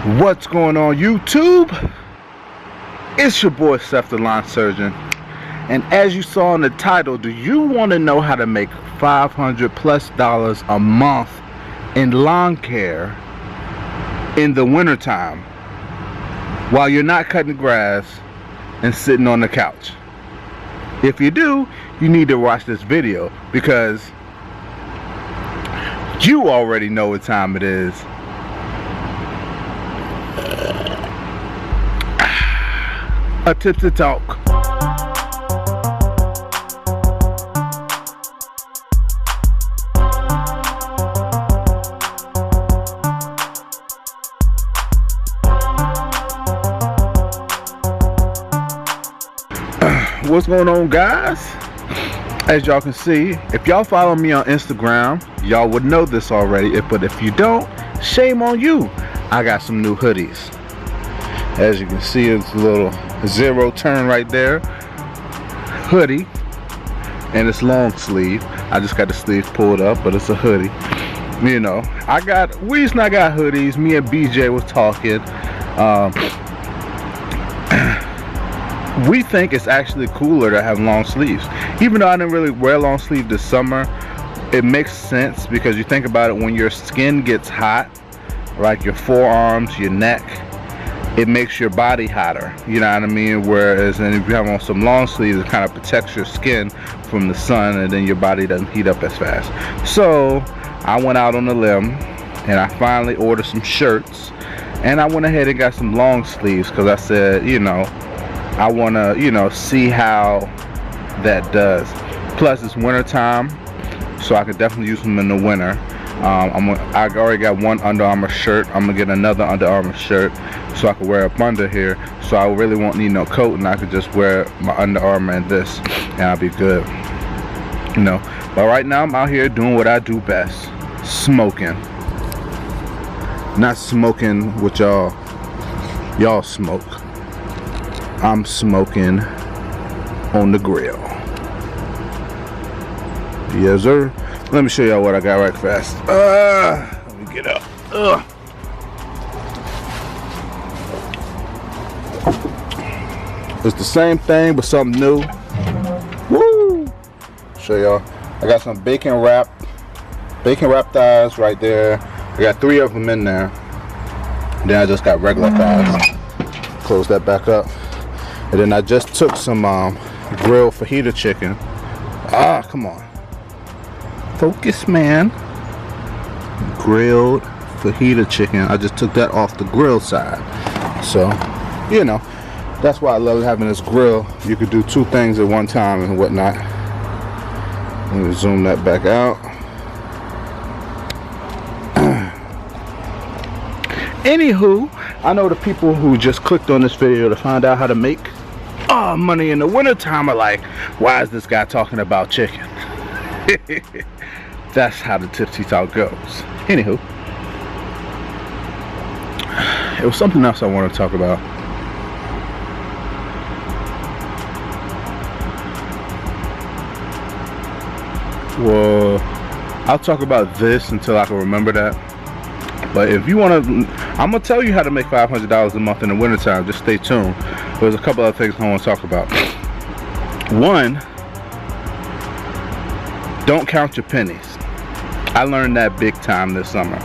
What's going on, YouTube? It's your boy SEFtheLawnSurgeon, and as you saw in the title, do you want to know how to make $500+ a month in lawn care in the wintertime while you're not cutting grass and sitting on the couch? If you do, you need to watch this video because you already know what time it is. A tip to talk. What's going on, guys? As y'all can see, if y'all follow me on Instagram, y'all would know this already, but if you don't, shame on you. I got some new hoodies. As you can see, it's a little zero turn right there hoodie, and it's long sleeve. I just got the sleeves pulled up, but it's a hoodie. You know, I got hoodies. Me and BJ was talking. We think it's actually cooler to have long sleeves. Even though I didn't really wear long sleeve this summer, it makes sense because you think about it, when your skin gets hot, like your forearms, your neck, it makes your body hotter, you know what I mean? Whereas if you have on some long sleeves, it kind of protects your skin from the sun, and then your body doesn't heat up as fast. So I went out on a limb and I finally ordered some shirts, and I went ahead and got some long sleeves because I said, you know, I want to, you know, see how that does. Plus it's winter time, so I could definitely use them in the winter. I already got one Under Armour shirt. I'm gonna get another Under Armour shirt so I can wear up under here, so I really won't need no coat, and I could just wear my Under Armour and this, and I'll be good, you know. But right now I'm out here doing what I do best: smoking. Not smoking what y'all smoke. I'm smoking on the grill. Yes, sir. Let me show y'all what I got right fast. Let me get up. It's the same thing, but something new. Woo! Show y'all. I got some bacon wrap thighs right there. I got 3 of them in there. Then I just got regular thighs. Close that back up. And then I just took some grilled fajita chicken. Come on. Focus, man. Grilled fajita chicken. I just took that off the grill side. So, you know, that's why I love having this grill. You could do 2 things at one time and whatnot. Let me zoom that back out. Anywho, I know the people who just clicked on this video to find out how to make money in the wintertime are like, why is this guy talking about chicken? That's how the tipsy talk goes. Anywho, it was something else I want to talk about. Well, I'll talk about this until I can remember that. But if you want to, I'm going to tell you how to make $500 a month in the wintertime. Just stay tuned. There's a couple other things I want to talk about. One, don't count your pennies. I learned that big time this summer.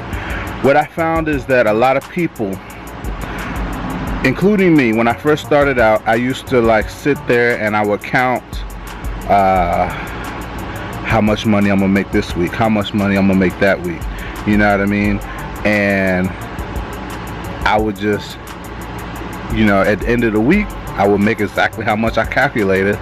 What I found is that a lot of people, including me, when I first started out, I used to like sit there and I would count how much money I'm gonna make this week, how much money I'm gonna make that week, you know what I mean? And I would just, you know, at the end of the week I would make exactly how much I calculated,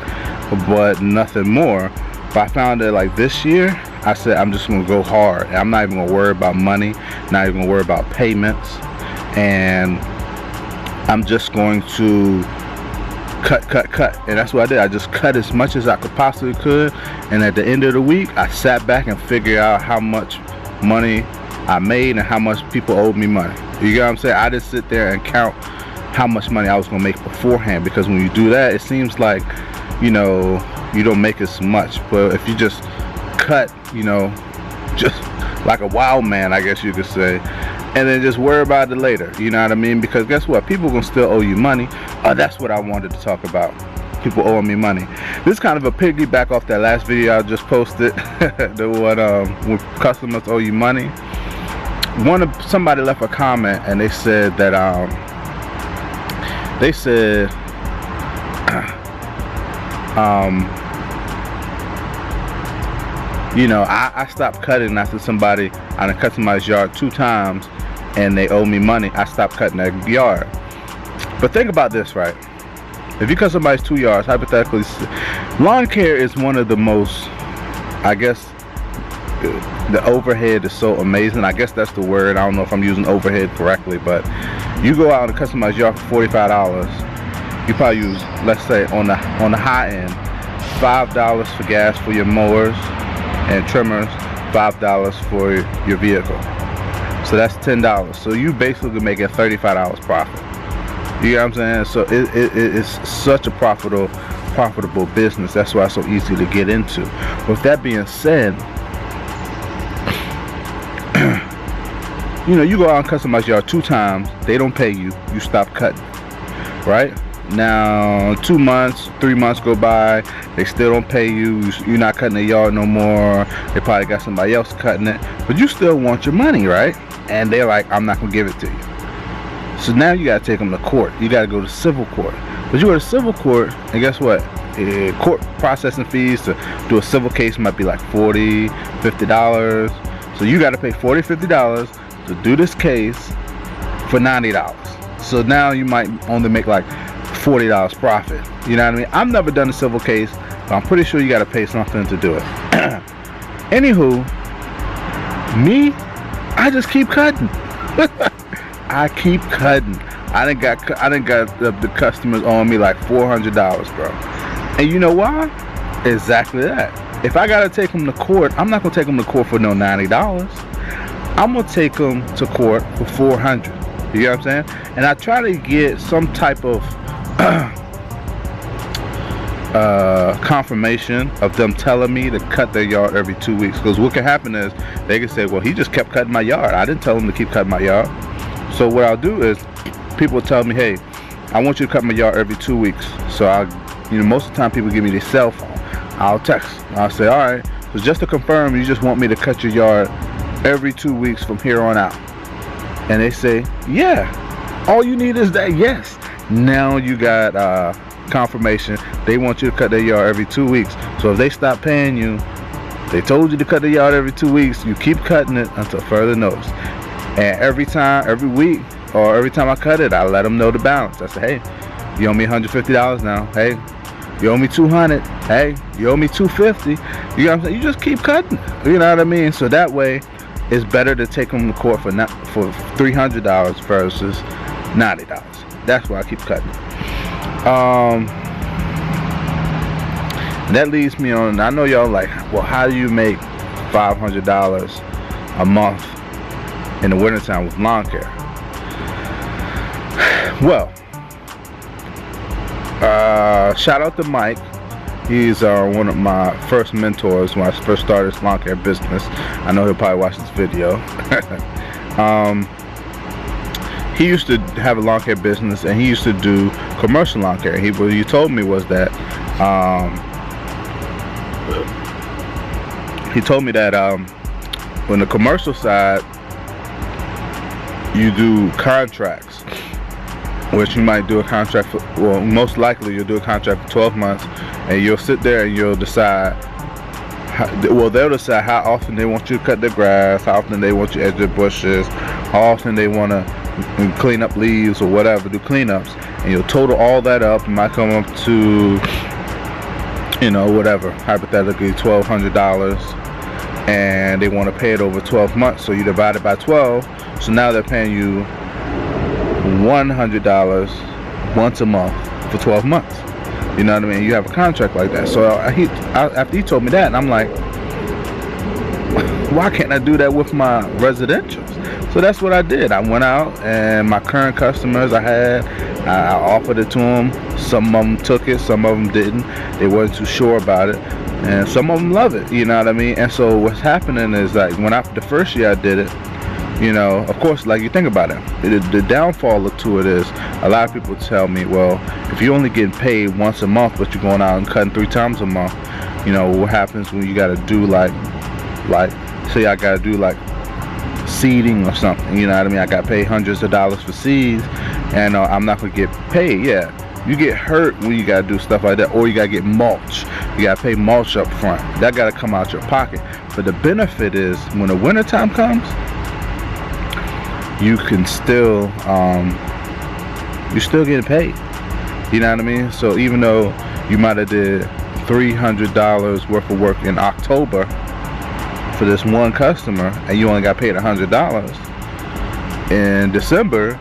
but nothing more. But I found that like this year, I said I'm just gonna go hard. I'm not even gonna worry about money, not even gonna worry about payments, and I'm just going to cut. And that's what I did. I just cut as much as I possibly could, and at the end of the week I sat back and figured out how much money I made and how much people owed me money. You get what I'm saying? I didn't sit there and count how much money I was gonna make beforehand, because when you do that, it seems like, you know, you don't make as much. But if you just cut, you know, just like a wild man, I guess you could say, and then just worry about it later. You know what I mean? Because guess what? People gonna still owe you money. That's what I wanted to talk about. People owing me money. This is kind of a piggyback off that last video I just posted. The one when customers owe you money. Somebody left a comment and they said that you know, I stopped cutting after somebody, I done cut somebody's yard 2 times and they owe me money. I stopped cutting that yard. But think about this, right? If you cut somebody's 2 yards, hypothetically, lawn care is one of the most, I guess, the overhead is so amazing. I guess that's the word. I don't know if I'm using overhead correctly, but you go out and cut somebody's yard for $45. You probably use, let's say, on the high end, $5 for gas for your mowers and trimmers, $5 for your vehicle. So that's $10. So you basically making $35 profit. You know what I'm saying? So it's such a profitable business. That's why it's so easy to get into. With that being said, you know, you go out and cut somebody's yard 2 times, they don't pay you, you stop cutting, right? Now 2 months, 3 months go by, they still don't pay you, you're not cutting the yard no more, they probably got somebody else cutting it, but you still want your money, right? And they're like, I'm not gonna give it to you. So now you gotta take them to court. You gotta go to civil court. But you go to civil court, and guess what? Court processing fees to do a civil case might be like $40, $50. So you gotta pay $40, $50 to do this case for $90. So now you might only make like $40 profit. You know what I mean? I've never done a civil case, but I'm pretty sure you gotta pay something to do it. Anywho, me, I just keep cutting. I keep cutting. I done got the customers owing me like $400, bro. And you know why? Exactly that. If I gotta take them to court, I'm not gonna take them to court for no $90. I'm gonna take them to court for $400. You know what I'm saying? And I try to get some type of confirmation of them telling me to cut their yard every 2 weeks. Because what can happen is they can say, well, he just kept cutting my yard. I didn't tell him to keep cutting my yard. So what I'll do is, people tell me, hey, I want you to cut my yard every 2 weeks. So most of the time people give me their cell phone. I'll text. I'll say, all right, so just to confirm, you just want me to cut your yard every 2 weeks from here on out. And they say, yeah. All you need is that yes. Now you got confirmation. They want you to cut their yard every 2 weeks. So if they stop paying you, they told you to cut the yard every 2 weeks, you keep cutting it until further notice. And every week, or every time I cut it, I let them know the balance. I say, hey, you owe me $150 now. Hey, you owe me $200. Hey, you owe me $250. You know what I'm saying? You just keep cutting. You know what I mean? So that way, it's better to take them to court for $300 versus $90. That's why I keep cutting. That leads me on. I know y'all like, well, how do you make $500 a month in the wintertime with lawn care? Well, shout out to Mike. He's one of my first mentors when I first started this lawn care business. I know he'll probably watch this video. He used to have a lawn care business, and he used to do commercial lawn care. What he told me was that on the commercial side, you do contracts, which you might do a contract for, well, most likely you'll do a contract for 12 months, and you'll sit there and you'll decide, they'll decide how often they want you to cut their grass, how often they want you to edge their bushes, how often they want to clean up leaves or whatever, do cleanups, and you'll total all that up. It might come up to, whatever, hypothetically $1,200, and they want to pay it over 12 months, so you divide it by 12, so now they're paying you $100 once a month for 12 months. You know what I mean? You have a contract like that. So after he told me that, and I'm like, why can't I do that with my residentials? So that's what I did. I went out, and my current customers I offered it to them. Some of them took it, some of them didn't. They weren't too sure about it, and some of them love it. You know what I mean? And so what's happening is, like, the first year I did it, You know, of course, like you think about it, the downfall to it is a lot of people tell me, well, if you only get paid once a month, but you're going out and cutting 3 times a month, you know, what happens when you got to do like say I got to do like seeding or something, you know what I mean? I got paid hundreds of dollars for seeds, and I'm not gonna get paid. Yeah, you get hurt when you gotta do stuff like that, or you gotta get mulch. You gotta pay mulch up front. That gotta come out your pocket. But the benefit is when the winter time comes, you can still you're still getting paid. You know what I mean? So even though you might have did $300 worth of work in October for this one customer, and you only got paid $100, in December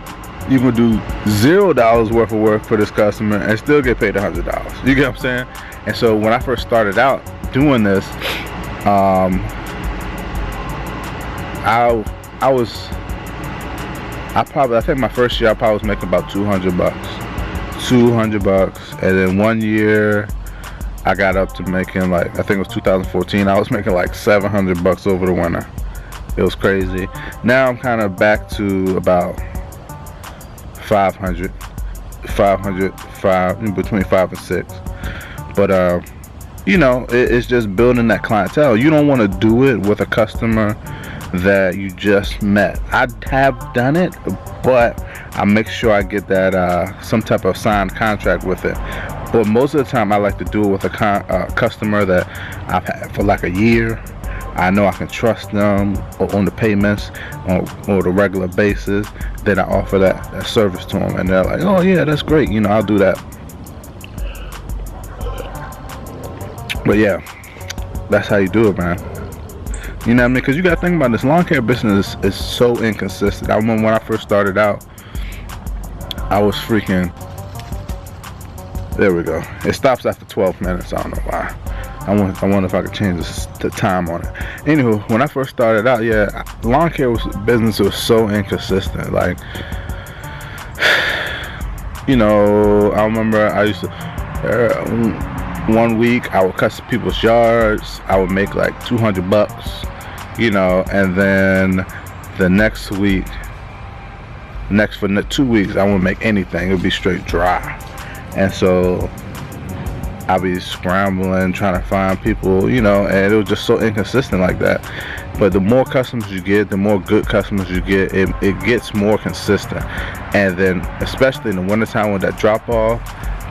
you can do $0 worth of work for this customer and still get paid $100. You get what I'm saying? And so when I first started out doing this, I think my first year I probably was making about $200, and then one year I got up to making, like, I think it was 2014, I was making like $700 over the winter. It was crazy. Now I'm kind of back to about 500, between 5 and 6. But you know, it's just building that clientele. You don't want to do it with a customer that you just met. I have done it, but I make sure I get that some type of signed contract with it. But most of the time I like to do it with a customer that I've had for like a year. I know I can trust them on the payments on the regular basis. Then I offer that service to them, and they're like, oh yeah, that's great, you know, I'll do that. But yeah, that's how you do it, man. You know what I mean? Because you got to think about this. Lawn care business is so inconsistent. I remember when I first started out, I was freaking... There we go. It stops after 12 minutes. I don't know why. I wonder if I could change the time on it. Anywho, when I first started out, yeah, lawn care business was so inconsistent. Like, you know, I remember I used to... one week I would cut people's yards. I would make like $200, you know, and then the next week, for 2 weeks, I wouldn't make anything. It would be straight dry. And so I'd be scrambling, trying to find people, you know, and it was just so inconsistent like that. But the more customers you get, the more good customers you get, it gets more consistent. And then, especially in the wintertime with that drop off,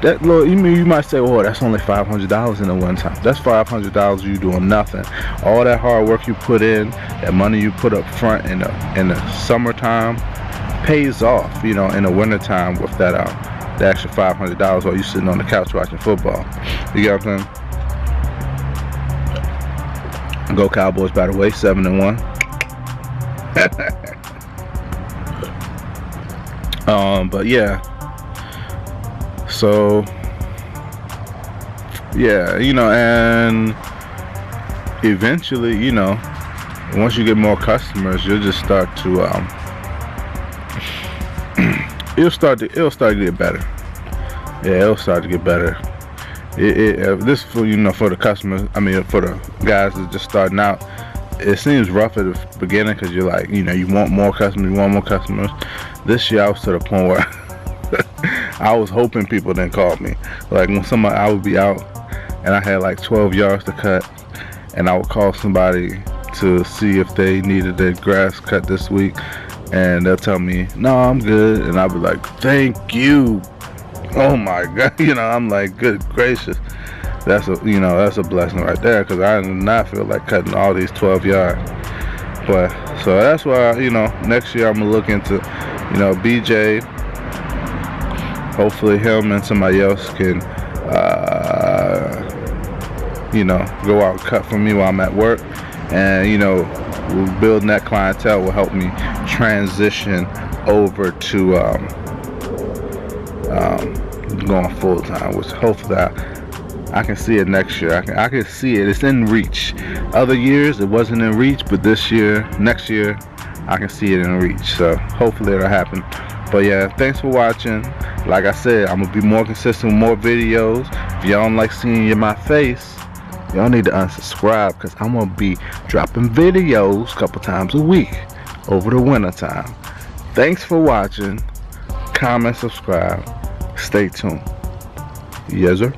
that little, you might say, oh, that's only $500 in the wintertime. That's $500 you doing nothing. All that hard work you put in, that money you put up front in the summertime, pays off, you know, in the wintertime with that the extra $500 while you sitting on the couch watching football. You get what I'm saying? Go Cowboys, by the way, 7-1. But yeah. So yeah, you know, and eventually, you know, once you get more customers, you'll just start to it'll start to get better. Yeah, it'll start to get better. This for, you know, for the customers, I mean for the guys that just starting out, it seems rough at the beginning because you're like, you know, you want more customers. This year I was to the point where I was hoping people didn't call me. Like when I would be out and I had like 12 yards to cut, and I would call somebody to see if they needed their grass cut this week, and they'll tell me, no, I'm good, and I'll be like, thank you. Oh my God, you know, I'm like, good gracious, that's a blessing right there, because I do not feel like cutting all these 12 yards. But so that's why, you know, next year I'm gonna look into, you know, BJ. Hopefully him and somebody else can, you know, go out and cut for me while I'm at work. And, you know, building that clientele will help me transition over to going full time, which hopefully I can see it next year. I can see it. It's in reach. Other years it wasn't in reach, but next year, I can see it in reach. So hopefully it'll happen. But yeah, thanks for watching. Like I said, I'm gonna be more consistent with more videos. If y'all don't like seeing my face, y'all need to unsubscribe, because I'm gonna be dropping videos a couple times a week. over the winter time. Thanks for watching. Comment, subscribe. Stay tuned. Yes, sir.